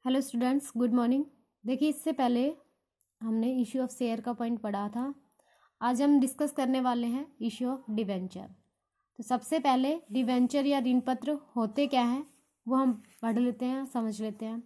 Hello students, good morning. देखिए, इससे पहले हमने इश्यू ऑफ शेयर का पॉइंट पढ़ा था। आज हम डिस्कस करने वाले हैं इश्यू ऑफ डिवेंचर। तो सबसे पहले डिवेंचर या ऋण पत्र होते क्या हैं वो हम पढ़ लेते हैं, समझ लेते हैं।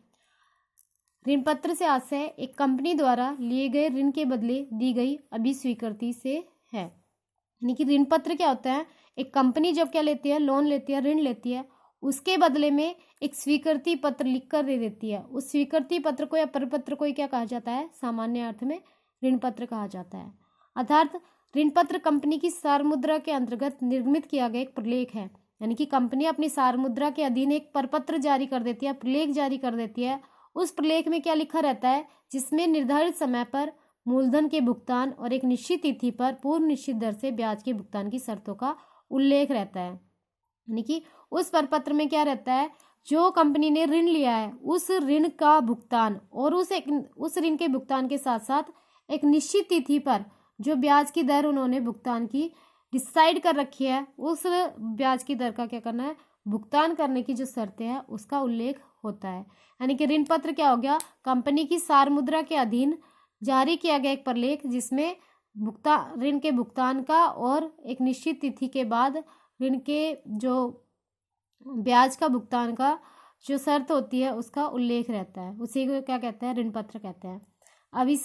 ऋण पत्र से आशय एक कंपनी द्वारा लिए गए ऋण के बदले दी गई अभिस्वीकृति से है। यानी कि ऋण पत्र क्या होता है? एक कंपनी जब क्या लेती है, लोन लेती है, ऋण लेती है, उसके बदले में एक स्वीकृति पत्र लिखकर दे देती है। उस स्वीकृति पत्र को या प्रपत्र को क्या कहा जाता है? सामान्य अर्थ में ऋण पत्र कहा जाता है। अर्थात ऋण पत्र कंपनी की सार मुद्रा के अंतर्गत निर्मित किया गया एक प्रलेख है। यानी कि कंपनी अपनी सार मुद्रा के अधीन एक प्रपत्र जारी कर देती है, प्रलेख जारी कर देती है। उस प्रलेख में क्या लिखा रहता है? जिसमें निर्धारित समय पर मूलधन के भुगतान और एक निश्चित तिथि पर पूर्व निश्चित दर से ब्याज के भुगतान की शर्तों का उल्लेख रहता है। यानी कि उस प्रपत्र में क्या रहता है? जो कंपनी ने ऋण लिया है उस ऋण का भुगतान और उस ऋण के भुगतान के साथ साथ एक निश्चित तिथि पर जो ब्याज की दर उन्होंने भुगतान की डिसाइड कर रखी है, उस ब्याज की दर का क्या करना है? भुगतान करने की जो शर्तें हैं उसका उल्लेख होता है। यानी कि ऋण पत्र क्या हो गया? कंपनी की सार मुद्रा के अधीन जारी किया गया एक प्रलेख जिसमें ऋण के भुगतान का और एक निश्चित तिथि के बाद ऋण के जो ब्याज का भुगतान का जो शर्त होती है उसका उल्लेख रहता है। उसी को क्या कहते हैं? ऋण पत्र कहते हैं। अब इस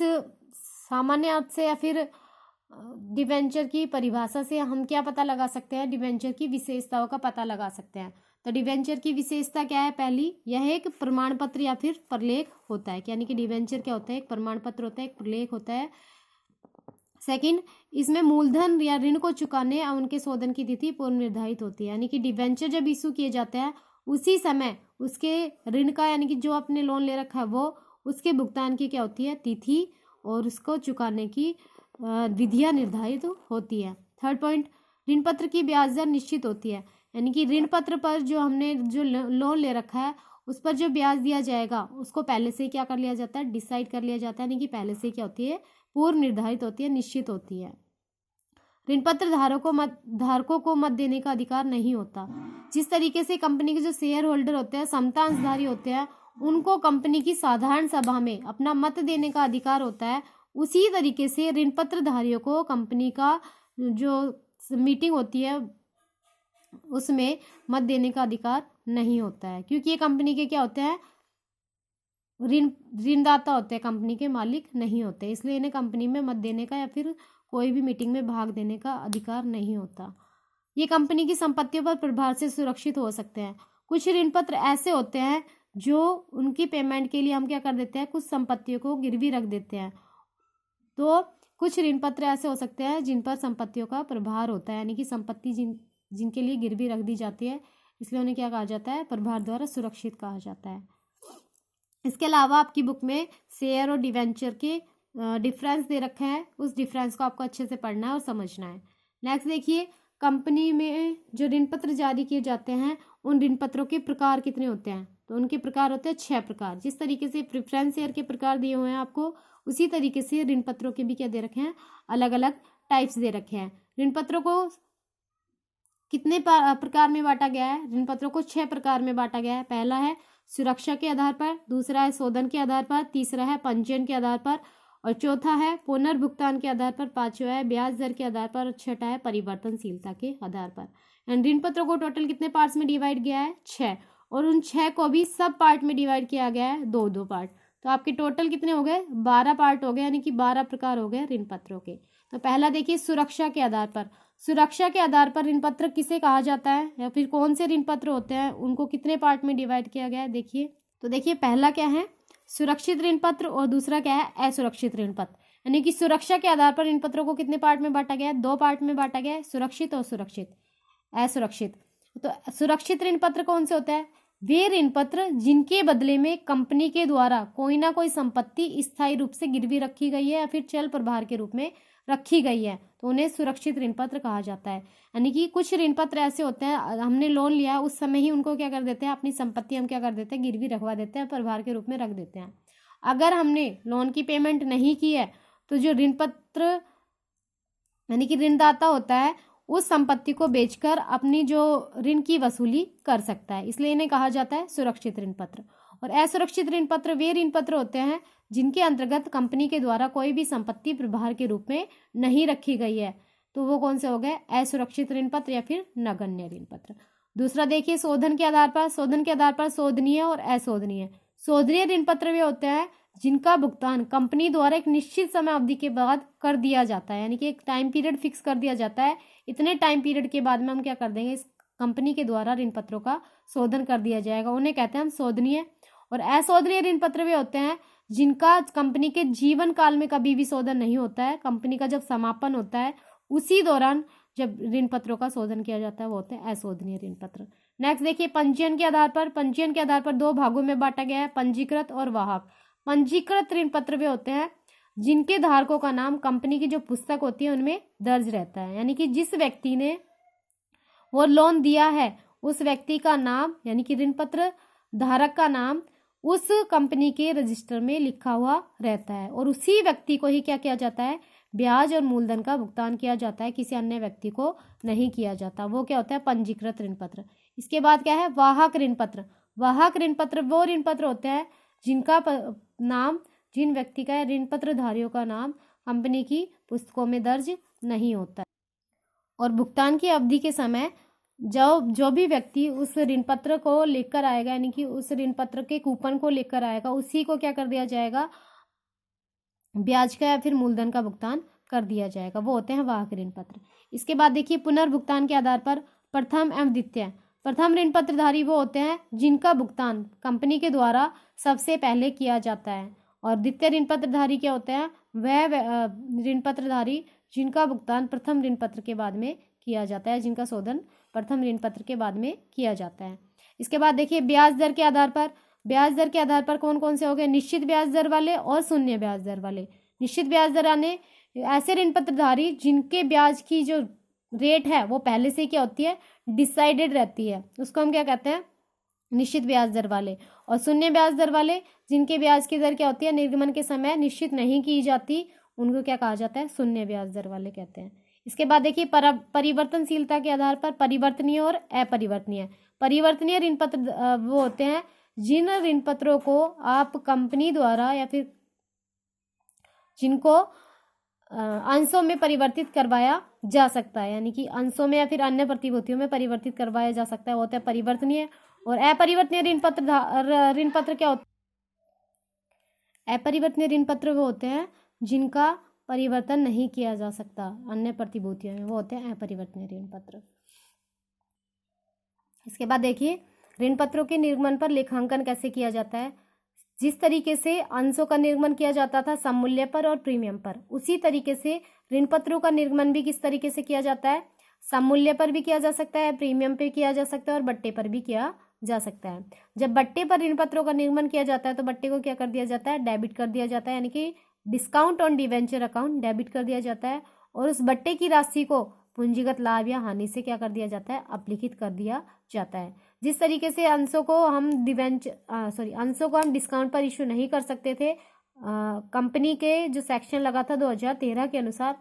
सामान्य अर्थ से या फिर डिवेंचर की परिभाषा से हम क्या पता लगा सकते हैं? डिवेंचर की विशेषताओं का पता लगा सकते हैं। तो डिवेंचर की विशेषता क्या है? पहली, यह एक प्रमाण पत्र या फिर प्रलेख होता है। यानी कि डिवेंचर क्या होता है? एक प्रमाण पत्र होता है, एक प्रलेख होता है। सेकंड, इसमें मूलधन या ऋण को चुकाने और उनके शोधन की तिथि पूर्व निर्धारित होती है। यानी कि डिवेंचर जब इशू किए जाते हैं उसी समय उसके ऋण का, यानी कि जो आपने लोन ले रखा है वो उसके भुगतान की क्या होती है? तिथि और उसको चुकाने की विधियां निर्धारित होती है। थर्ड पॉइंट, ऋण पत्र की ब्याज दर निश्चित होती है। यानी कि ऋण पत्र पर जो हमने जो लोन ले रखा है उस पर जो ब्याज दिया जाएगा उसको पहले से क्या कर लिया जाता है? डिसाइड कर लिया जाता है। यानी कि पहले से क्या होती है? पूर्व निर्धारित होती है, निश्चित होती है। ऋण पत्र धारकों को मत देने का अधिकार नहीं होता। जिस तरीके से कंपनी के जो शेयर होल्डर होते हैं, समता अंशधारी होते हैं, उनको कंपनी की साधारण सभा में अपना मत देने का अधिकार होता है, उसी तरीके से ऋण पत्र धारियों को कंपनी का जो मीटिंग होती है उसमें मत देने का अधिकार नहीं होता है। क्योंकि ये कंपनी के क्या होते हैं? ऋणदाता होते हैं, कंपनी के मालिक नहीं होते। इसलिए इन्हें कंपनी में मत देने का या फिर कोई भी मीटिंग में भाग देने का अधिकार नहीं होता। ये कंपनी की संपत्तियों पर प्रभार से सुरक्षित हो सकते हैं। कुछ ऋण पत्र ऐसे होते हैं जो उनकी पेमेंट के लिए हम क्या कर देते हैं? कुछ संपत्तियों को गिरवी रख देते हैं। तो कुछ ऋण पत्र ऐसे हो सकते हैं जिन पर संपत्तियों का प्रभार होता है। यानी कि संपत्ति जिनके लिए गिरवी रख दी जाती है, इसलिए उन्हें क्या कहा जाता है? प्रभार द्वारा सुरक्षित कहा जाता है। इसके अलावा आपकी बुक में शेयर और डिवेंचर के डिफरेंस दे रखे हैं। उस डिफरेंस को आपको अच्छे से पढ़ना है और समझना है। नेक्स्ट देखिए, कंपनी में जो ऋण पत्र जारी किए जाते हैं उन ऋण पत्रों के प्रकार कितने होते हैं? तो उनके प्रकार होते हैं 6 प्रकार। जिस तरीके से प्रेफरेंस शेयर के प्रकार दिए हुए हैं आपको, उसी तरीके से ऋण पत्रों के भी क्या दे रखे हैं? अलग अलग टाइप्स दे रखे हैं। ऋण पत्रों को कितने प्रकार में बांटा गया है? ऋण पत्रों को 6 प्रकार में बांटा गया है। पहला है सुरक्षा के आधार पर, दूसरा है शोधन के आधार पर, तीसरा है पंजीयन के आधार पर, और चौथा है पुनर्भुगतान के आधार पर, पांचवा है ब्याज दर के आधार पर, और छठा है परिवर्तनशीलता के आधार पर। एंड ऋण पत्रों को टोटल कितने पार्ट्स में डिवाइड किया है? 6। और उन 6 को भी सब पार्ट में डिवाइड किया गया है, 2-2 पार्ट। तो आपके टोटल कितने हो गए? 12 पार्ट हो गए, यानी कि 12 प्रकार हो गए ऋण पत्रों के। तो पहला देखिए, सुरक्षा के आधार पर। सुरक्षा के आधार पर ऋण पत्र किसे कहा जाता है या फिर कौन से ऋण पत्र होते हैं, उनको कितने पार्ट में डिवाइड किया गया है? देखिए, तो देखिए, पहला क्या है? सुरक्षित ऋण पत्र, और दूसरा क्या है? असुरक्षित ऋण पत्र। यानी कि सुरक्षा के आधार पर ऋण पत्रों को कितने पार्ट में बांटा गया है? 2 पार्ट में बांटा गया है, सुरक्षित और सुरक्षित, असुरक्षित। तो सुरक्षित ऋण पत्र कौन से होते हैं? वे ऋण पत्र जिनके बदले में कंपनी के द्वारा कोई ना कोई संपत्ति स्थायी रूप से गिरवी रखी गई है या फिर चल प्रभार के रूप में रखी गई है, तो उन्हें सुरक्षित ऋण पत्र कहा जाता है। यानी कि कुछ ऋण पत्र ऐसे होते हैं, हमने लोन लिया है उस समय ही उनको क्या कर देते हैं? अपनी संपत्ति हम क्या कर देते हैं? गिरवी रखवा देते हैं, प्रभार के रूप में रख देते हैं। अगर हमने लोन की पेमेंट नहीं की है तो जो ऋण पत्र यानी कि ऋणदाता होता है उस संपत्ति को बेचकर अपनी जो ऋण की वसूली कर सकता है, इसलिए इन्हें कहा जाता है सुरक्षित ऋण पत्र। और असुरक्षित ऋण पत्र वे ऋण पत्र होते हैं जिनके अंतर्गत कंपनी के द्वारा कोई भी संपत्ति प्रभार के रूप में नहीं रखी गई है, तो वो कौन से हो गए, असुरक्षित ऋण पत्र या फिर नगण्य ऋण पत्र। दूसरा देखिए शोधन के आधार पर शोधनीय और अशोधनीय। शोधनीय ऋण पत्र वे होते हैं जिनका भुगतान कंपनी द्वारा एक निश्चित समय अवधि के बाद कर दिया जाता है, यानी कि एक टाइम पीरियड फिक्स कर दिया जाता है, इतने टाइम पीरियड के बाद में हम क्या कर देंगे, इस कंपनी के द्वारा ऋण पत्रों का शोधन कर दिया जाएगा, उन्हें कहते हैं हम शोधनीय। और अशोधनीय ऋण पत्र वे होते हैं जिनका कंपनी के जीवन काल में कभी भी शोधन नहीं होता है, कंपनी का जब समापन होता है उसी दौरान जब ऋण पत्रों का शोधन किया जाता है वो होते हैं अशोधनीय ऋण पत्र। नेक्स्ट देखिए पंजीयन के आधार पर दो भागों में बांटा गया है, पंजीकृत और वाहक। पंजीकृत ऋण पत्र वे होते हैं जिनके धारकों का नाम कंपनी की जो पुस्तक होती है उनमें दर्ज रहता है, यानी कि जिस व्यक्ति ने वो लोन दिया है उस व्यक्ति का नाम, यानी कि ऋण पत्र धारक का नाम उस कंपनी के रजिस्टर में लिखा हुआ रहता है, और उसी व्यक्ति को ही क्या किया जाता है, ब्याज और मूलधन का भुगतान किया जाता है, किसी अन्य व्यक्ति को नहीं किया जाता। वो क्या होता है, पंजीकृत ऋण पत्र। इसके बाद क्या है, वाहक ऋण पत्र। वाहक ऋण पत्र वो ऋण पत्र होते हैं जिनका नाम, जिन व्यक्ति का ऋण पत्र धारियों का नाम कंपनी की पुस्तकों में दर्ज नहीं होता, और भुगतान की अवधि के समय जो भी व्यक्ति उस ऋण पत्र को लेकर आएगा, यानी कि उस ऋण पत्र के कूपन को लेकर आएगा, उसी को क्या कर दिया जाएगा, ब्याज का या फिर मूलधन का भुगतान कर दिया जाएगा, वो होते हैं वाहक ऋण पत्र। इसके बाद देखिए पुनर्भुगतान के आधार पर प्रथम एवं द्वितीय। प्रथम ऋण पत्रधारी वो होते हैं जिनका भुगतान कंपनी के द्वारा सबसे पहले किया जाता है, और द्वितीय ऋण पत्रधारी क्या होते हैं, वह ऋण पत्रधारी जिनका भुगतान प्रथम ऋण पत्र के बाद में किया जाता है, जिनका शोधन प्रथम ऋण पत्र के बाद में किया जाता है। इसके बाद देखिए ब्याज दर के आधार पर कौन कौन से हो गए, निश्चित ब्याज दर वाले और शून्य ब्याज दर वाले। निश्चित ब्याज दर आने ऐसे ऋण पत्रधारी जिनके ब्याज की जो रेट है वो पहले से क्या होती है, डिसाइडेड रहती है, उसको हम क्या कहते हैं, निश्चित ब्याज दर वाले। और शून्य ब्याज दर वाले जिनके ब्याज की दर क्या होती है, निर्गमन के समय निश्चित नहीं की जाती, उनको क्या कहा जाता है, शून्य ब्याज दर वाले कहते हैं। इसके बाद देखिए परिवर्तनशीलता के आधार पर परिवर्तनीय और अपरिवर्तनीय। परिवर्तनीय ऋण पत्र वो होते हैं जिन ऋण पत्रों को आप कंपनी द्वारा या फिर जिनको अंशों में परिवर्तित करवाया जा सकता है, यानी कि अंशों में या फिर अन्य प्रतिभूतियों में परिवर्तित करवाया जा सकता है, वो होता है परिवर्तनीय। और अपरिवर्तनीय ऋण पत्र क्या होता है, अपरिवर्तनीय ऋण पत्र वो होते हैं जिनका परिवर्तन नहीं किया जा सकता अन्य प्रतिभूतियों में, वो होते हैं अपरिवर्तनीय ऋण पत्र। इसके बाद देखिए ऋण पत्रों के निर्गमन पर लेखांकन कैसे किया जाता है। जिस तरीके से अंशों का निर्गमन किया जाता था सममूल्य पर और प्रीमियम पर, उसी तरीके से ऋण पत्रों का निर्गमन भी किस तरीके से किया जाता है, सममूल्य पर भी किया जा सकता है, प्रीमियम पे किया जा सकता है और बट्टे पर भी किया जा सकता है। जब बट्टे पर ऋण पत्रों का निर्गमन किया जाता है तो बट्टे को क्या कर दिया जाता है, डेबिट कर दिया जाता है, यानी कि discount on debenture account debit कर दिया जाता है, और उस बट्टे की राशि को पूंजीगत लाभ या हानि से क्या कर दिया जाता है, अपलिखित कर दिया जाता है। जिस तरीके से अंशों को हम डिस्काउंट पर इशू नहीं कर सकते थे कंपनी के जो सेक्शन लगा था 2013 के अनुसार,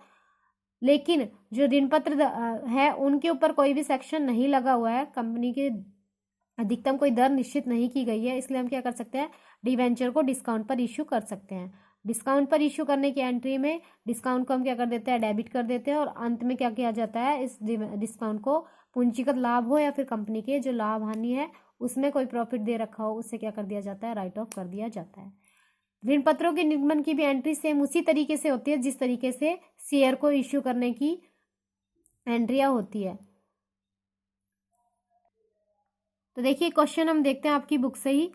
लेकिन जो ऋण पत्र है उनके ऊपर कोई भी सेक्शन नहीं लगा हुआ है, कंपनी के अधिकतम कोई दर निश्चित नहीं की गई है, इसलिए हम क्या कर सकते हैं, डिवेंचर को डिस्काउंट पर इशू कर सकते हैं। डिस्काउंट पर इशू करने की एंट्री में डिस्काउंट को हम क्या कर देते हैं, डेबिट कर देते हैं, और अंत में क्या किया जाता है, इस डिस्काउंट को पूंजीगत लाभ हो या फिर कंपनी के जो लाभ हानि है उसमें कोई प्रॉफिट दे रखा हो उससे क्या कर दिया जाता है, राइट ऑफ कर दिया जाता है। ऋण पत्रों के निर्गमन की भी एंट्री सेम उसी तरीके से होती है जिस तरीके से शेयर को इश्यू करने की एंट्रियां होती है। तो देखिए क्वेश्चन हम देखते हैं आपकी बुक से ही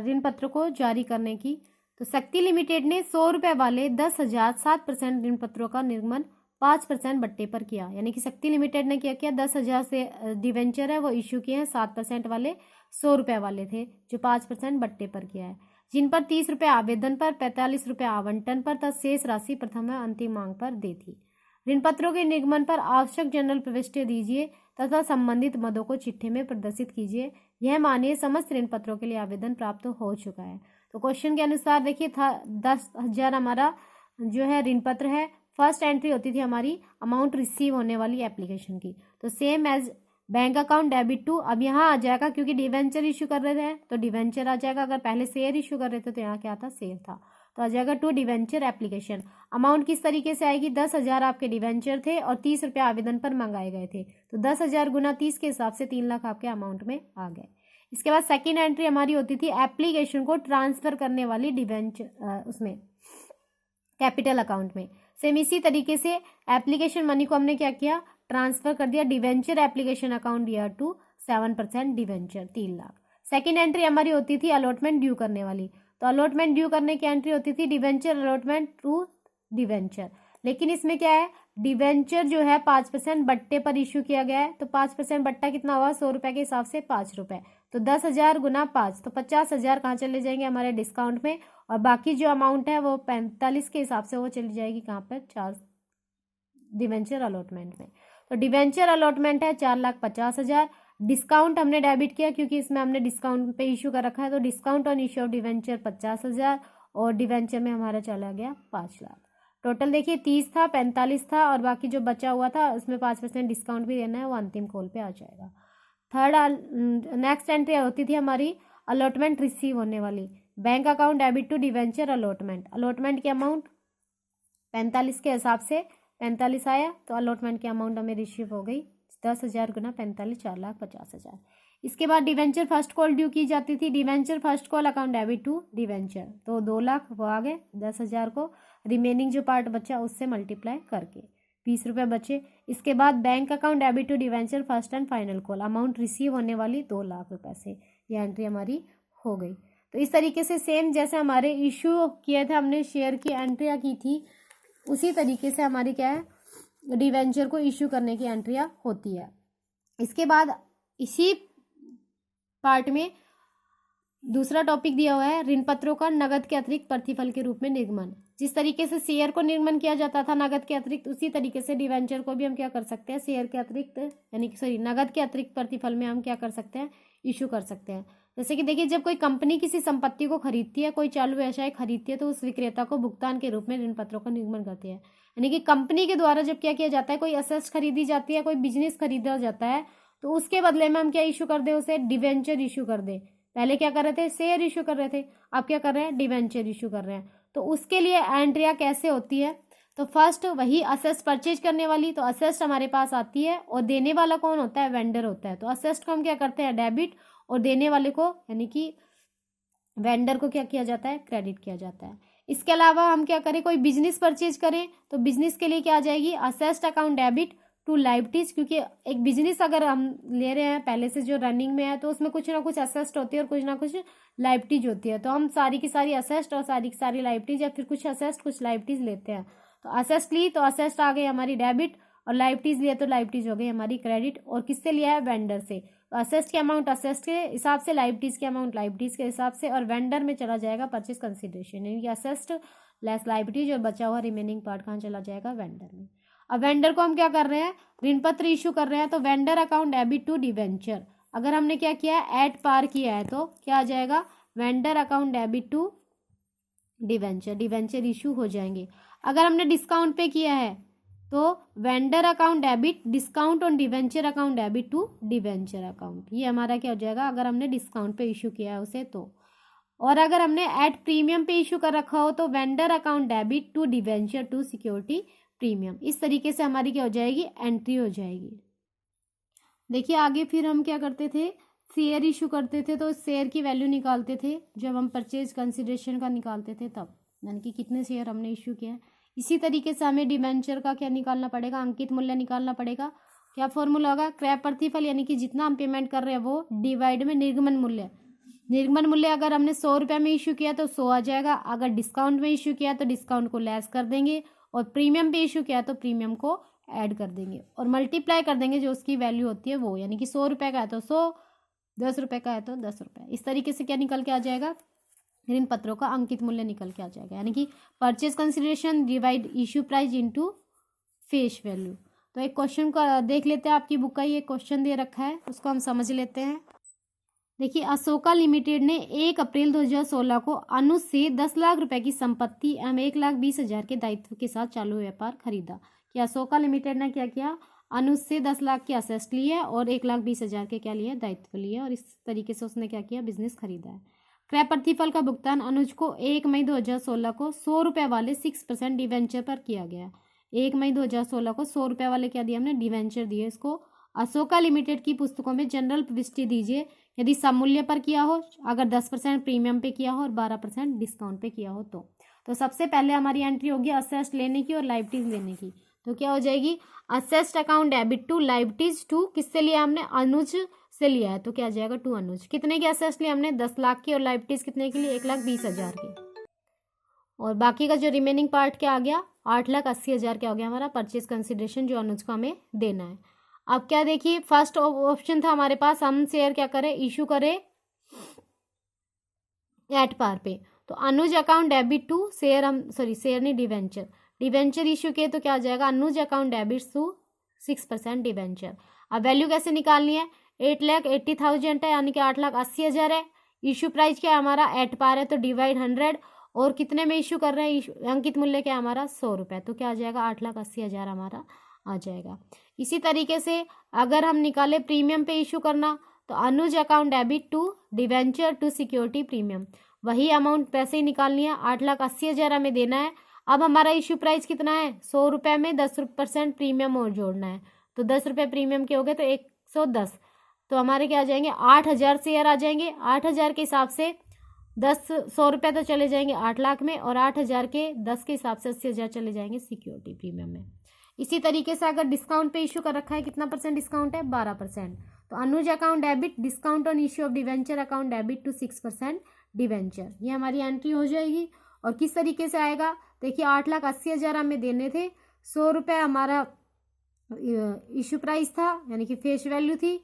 ऋण पत्र को जारी करने की। तो शक्ति लिमिटेड ने 100 रुपये वाले 10,000 7% ऋण पत्रों का निर्गमन 5% बट्टे पर किया, यानी कि शक्ति लिमिटेड ने क्या किया, 10,000 से डिवेंचर है वो इश्यू किए हैं, 7% वाले 100 रुपये वाले थे जो 5% बट्टे पर किया है, जिन पर 30 रुपये आवेदन पर, 45 रुपये आवंटन पर तथा शेष राशि प्रथम व अंतिम मांग पर दी थी। ऋण पत्रों के निर्गमन पर आवश्यक जनरल प्रविष्टि दीजिए तथा संबंधित मदों को चिट्ठी में प्रदर्शित कीजिए। यह मानिए समस्त ऋण पत्रों के लिए आवेदन प्राप्त हो चुका है। तो क्वेश्चन के अनुसार देखिए था 10,000 हमारा जो है ऋण पत्र है, फर्स्ट एंट्री होती थी हमारी अमाउंट रिसीव होने वाली एप्लीकेशन की। तो same as bank account debit to, अब यहाँ आ जाएगा क्योंकि डिवेंचर इशू कर रहे थे तो डिवेंचर आ जाएगा। अगर पहले शेयर इशू कर रहे थे तो यहाँ क्या था, शेयर था, तो आ जाएगा टू डिवेंचर एप्लीकेशन। अमाउंट किस तरीके से आएगी, 10,000 आपके डिवेंचर थे और 30 रुपये आवेदन पर मंगाए गए थे, तो 10,000 गुना 30 के हिसाब से 3 लाख आपके अमाउंट में आ गए। इसके बाद सेकेंड एंट्री हमारी होती थी एप्लीकेशन को ट्रांसफर करने वाली डिवेंचर उसमें कैपिटल अकाउंट में। सेम इसी तरीके से एप्लीकेशन मनी को हमने क्या किया, ट्रांसफर कर दिया debenture application account year to 7% debenture 3 lakh. Second entry हमारी होती थी अलॉटमेंट ड्यू करने वाली, तो अलॉटमेंट ड्यू करने की एंट्री होती थी डिवेंचर अलॉटमेंट टू डिवेंचर। लेकिन इसमें क्या है, डिवेंचर जो है 5% बट्टे पर इशू किया गया है, तो 5% बट्टा कितना हुआ, 100 रुपये के हिसाब से 5 रुपये, तो 10,000 गुना 5, तो 50,000 कहाँ चले जाएंगे हमारे डिस्काउंट में, और बाकी जो अमाउंट है वो 45 के हिसाब से वो चली जाएगी कहाँ पर, 4 डिवेंचर अलॉटमेंट में। तो डिवेंचर अलॉटमेंट है 4,50,000, डिस्काउंट हमने डेबिट किया क्योंकि इसमें हमने डिस्काउंट पे इशू कर रखा है, तो discount on issue of debenture 50,000 और डिवेंचर में हमारा चला गया 5 लाख। टोटल देखिए 30 था, 45 था और बाकी जो बचा हुआ था उसमें 5% डिस्काउंट भी देना है, वो अंतिम कॉल पे आ जाएगा। थर्ड नेक्स्ट एंट्री होती थी हमारी अलॉटमेंट रिसीव होने वाली, bank account debit to debenture allotment. Allotment की अमाउंट 45 के हिसाब से 45 आया, तो अलॉटमेंट की अमाउंट हमें रिसीव हो गई 10,000 गुना 45, 4,50,000। इसके बाद डिवेंचर फर्स्ट कॉल ड्यू की जाती थी, debenture first call account debit to debenture, तो 2 लाख वो आ गए, 10,000 को रिमेनिंग जो पार्ट बचा उससे मल्टीप्लाई करके 20 रुपये बचे। इसके बाद bank account debit to debenture first and final call, amount receive होने वाली 2 लाख रुपये से, ये एंट्री हमारी हो गई। तो इस तरीके से सेम जैसे हमारे इशू किए थे, हमने शेयर की एंट्रियाँ की थी, उसी तरीके से हमारी क्या है, डिवेंचर को इशू करने की एंट्रियाँ होती है। इसके बाद इसी पार्ट में दूसरा टॉपिक दिया हुआ है ऋण पत्रों का नगद के अतिरिक्त प्रतिफल के रूप में निर्गमन। जिस तरीके से शेयर को निर्गमन किया जाता था नगद के अतिरिक्त, उसी तरीके से डिवेंचर को भी हम क्या कर सकते हैं, शेयर के अतिरिक्त यानी कि सॉरी नगद के अतिरिक्त प्रतिफल में हम क्या कर सकते हैं, इशू कर सकते हैं। जैसे कि देखिए, जब कोई कंपनी किसी संपत्ति को खरीदती है, कोई चालू व्यवसाय खरीदती है, तो उस विक्रेता को भुगतान के रूप में ऋण पत्रों का निर्गमन करती है। यानी कि कंपनी के द्वारा जब क्या किया जाता है, कोई असेट्स खरीदी जाती है, कोई बिजनेस खरीदा जाता है, तो उसके बदले में हम क्या इशू कर दे, उसे डिवेंचर इशू कर दे। पहले क्या कर रहे थे, शेयर इशू कर रहे थे, अब क्या कर रहे हैं, डिवेंचर इशू कर रहे हैं। तो उसके लिए एंट्रियाँ कैसे होती है, तो फर्स्ट वही असेस्ट परचेज करने वाली, तो असेस्ट हमारे पास आती है और देने वाला कौन होता है, वेंडर होता है। तो असेस्ट को हम क्या करते हैं, डेबिट, और देने वाले को यानी कि वेंडर को क्या किया जाता है, क्रेडिट किया जाता है। इसके अलावा हम क्या करें, कोई बिजनेस परचेज करें तो बिजनेस के लिए क्या आ जाएगी, asset account debit to liabilities, क्योंकि एक बिजनेस अगर हम ले रहे हैं पहले से जो रनिंग में है, तो उसमें कुछ ना कुछ असेस्ट होती है और कुछ ना कुछ लाइबिलिटीज होती है। तो हम सारी की सारी असेस्ट और सारी की सारी लाइबिलिटीज, या फिर कुछ असेस्ट कुछ लाइबिलिटीज लेते हैं। तो असेस्ट ली तो असेस्ट आ गई हमारी डेबिट, और लाइबिलिटीज लिए तो लाइबिलिटीज हो गई हमारी क्रेडिट। और किससे लिया है, वेंडर से। तो असेस्ट की अमाउंट असेस्ट के हिसाब से, लाइबिलिटीज की अमाउंट लाइबिलिटीज के हिसाब से, और वेंडर में चला जाएगा परचेज कंसिडरेशन, यानी कि असेस्ट लेस लाइबिलिटीज, और बचा हुआ रिमेनिंग पार्ट कहाँ चला जाएगा, वेंडर में। अब वेंडर को हम क्या कर रहे हैं, ऋण पत्र इशू कर रहे हैं, तो vendor account debit to debenture. अगर हमने क्या किया है, एट पार किया है, तो क्या आ जाएगा, vendor account debit to debenture, debenture issue हो जाएंगे। अगर हमने डिस्काउंट पे किया है तो vendor account debit discount on debenture account debit to debenture account, ये हमारा क्या हो जाएगा, अगर हमने डिस्काउंट पे इशू किया है उसे तो। और अगर हमने एट प्रीमियम पे इशू कर रखा हो तो vendor account debit to debenture to security premium. इस तरीके से हमारी क्या हो जाएगी, एंट्री हो जाएगी। देखिए आगे फिर हम क्या करते थे, शेयर इशू करते थे, तो शेयर की वैल्यू निकालते थे जब हम परचेज कंसिडरेशन का निकालते थे तब, यानी कि कितने शेयर हमने इशू किया है। इसी तरीके से हमें डिवेंचर का क्या निकालना पड़ेगा, अंकित मूल्य निकालना पड़ेगा। क्या फॉर्मूला होगा, क्रय प्रतिफल, यानी कि जितना हम पेमेंट कर रहे हैं वो डिवाइड में निर्गमन मूल्य। निर्गमन मूल्य अगर हमने 100 रुपये में इशू किया तो 100 आ जाएगा, अगर डिस्काउंट में इशू किया तो डिस्काउंट को लेस कर देंगे, और प्रीमियम पे इशू किया तो प्रीमियम को ऐड कर देंगे, और मल्टीप्लाई कर देंगे जो उसकी वैल्यू होती है वो, यानी कि 100 रुपये का है तो 100, 10 रुपये का है तो 10 रुपये। इस तरीके से क्या निकल के आ जाएगा, ऋण पत्रों का अंकित मूल्य निकल के आ जाएगा, यानी कि purchase consideration divide issue price into face value. तो एक क्वेश्चन को देख लेते हैं, आपकी बुक का ये क्वेश्चन दे रखा है, उसको हम समझ लेते हैं। देखिए अशोका लिमिटेड ने 1 अप्रैल 2016 को अनुज से 10 लाख रुपए की संपत्ति एवं 1,20,000 के दायित्व के साथ चालू व्यापार खरीदा। कि अशोका लिमिटेड ने क्या किया, अनुज से 10 लाख के असेस्ट लिए और 1,20,000 के क्या लिए, दायित्व लिए, और इस तरीके से उसने क्या किया, बिजनेस खरीदा है। क्रय प्रतिफल का भुगतान अनुज को 1 मई 2016 को 100 रुपये वाले 6% डिवेंचर पर किया गया। 1 मई 2016 को 100 रुपये वाले क्या दिए हमने, डिवेंचर दिए इसको। अशोका लिमिटेड की पुस्तकों में जनरल प्रविष्टि दीजिए यदि समूल्य पर किया हो, अगर 10% प्रीमियम पे किया हो और 12% डिस्काउंट पे किया हो तो सबसे पहले हमारी एंट्री होगी असेस्ट लेने की और लाइबिलिटीज लेने की। तो क्या हो जाएगी, asset account debit to liabilities to, किससे लिया हमने, अनुज से लिया है, तो क्या आ जाएगा, टू अनुज। कितने के असेस्ट लिए हमने, 10 लाख की, और लाइबिलिटीज कितने के लिए, 1,20,000 की। और बाकी का जो रिमेनिंग पार्ट क्या आ गया, 8,80,000 क्या हो गया हमारा परचेज कंसिडरेशन जो अनुज को हमें देना है। अब क्या देखिए, फर्स्ट ऑप्शन था हमारे पास, हम शेयर क्या करें, इशू करें एट पार पे। तो अनुज अकाउंट डेबिट टू शेयर, हम शेयर नहीं, डिवेंचर इशू किए तो क्या आ जाएगा, अनुज अकाउंट डेबिट टू 6% डिवेंचर। अब वैल्यू कैसे निकालनी है, 8,80,000 है, यानी कि 8,80,000 है। इशू प्राइस क्या है हमारा, एट पार है, तो डिवाइड 100, और कितने में इशू कर रहे हैं, अंकित मूल्य क्या है हमारा, 100 रुपये, तो क्या आ जाएगा, 8,80,000 हमारा आ जाएगा। इसी तरीके से अगर हम निकाले प्रीमियम पे इशू करना, तो अनुज account debit to debenture to security premium, वही अमाउंट पैसे ही निकालनी है, 8,80,000 हमें देना है। अब हमारा इशू प्राइस कितना है, 100 रुपये में 10% प्रीमियम और जोड़ना है, तो 10 रुपये प्रीमियम के हो गए तो 110, तो हमारे क्या आ जाएंगे, 8,000 शेयर आ जाएंगे। 8,000 के हिसाब से 100 रुपये तो चले जाएंगे 8 लाख में, और 8,000 के 10 के हिसाब से 80,000 चले जाएंगे सिक्योरिटी प्रीमियम में। इसी तरीके से अगर डिस्काउंट पे इशू कर रखा है, कितना % डिस्काउंट है, 12%, तो अनुज account debit discount on issue of debenture account debit to 6% debenture, ये हमारी एंट्री हो जाएगी। और किस तरीके से आएगा, देखिए 8,80,000 हमें देने थे, 100 रुपये हमारा इशू प्राइस था, यानी कि फेस वैल्यू थी,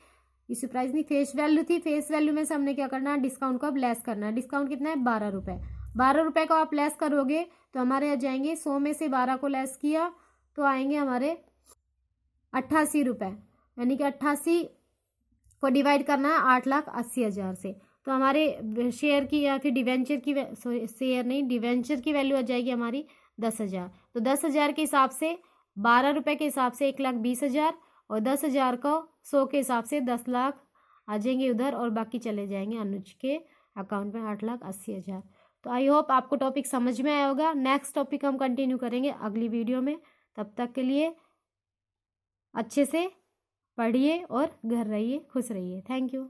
इशू प्राइस नहीं, फेस वैल्यू थी। फेस वैल्यू में से हमने क्या करना है, डिस्काउंट को अब लेस करना है। डिस्काउंट कितना है, 12 रुपये। 12 रुपये को आप लेस करोगे तो हमारे आ जाएंगे, 100 में से 12 को लेस किया तो आएंगे हमारे 88 रुपये, यानी कि 88 को डिवाइड करना है 8,80,000 से, तो हमारे शेयर की या फिर डिवेंचर की, शेयर नहीं, डिवेंचर की वैल्यू आ जाएगी हमारी 10,000। तो 10,000 के हिसाब से 12 रुपये के हिसाब से 1,20,000, और 10,000 को 100 के हिसाब से 10 लाख आ जाएंगे उधर, और बाकी चले जाएंगे अनुज के अकाउंट में 8,80,000। तो आई होप आपको टॉपिक समझ में आया होगा। नेक्स्ट टॉपिक हम कंटिन्यू करेंगे अगली वीडियो में। तब तक के लिए अच्छे से पढ़िए और घर रहिए, खुश रहिए। Thank you.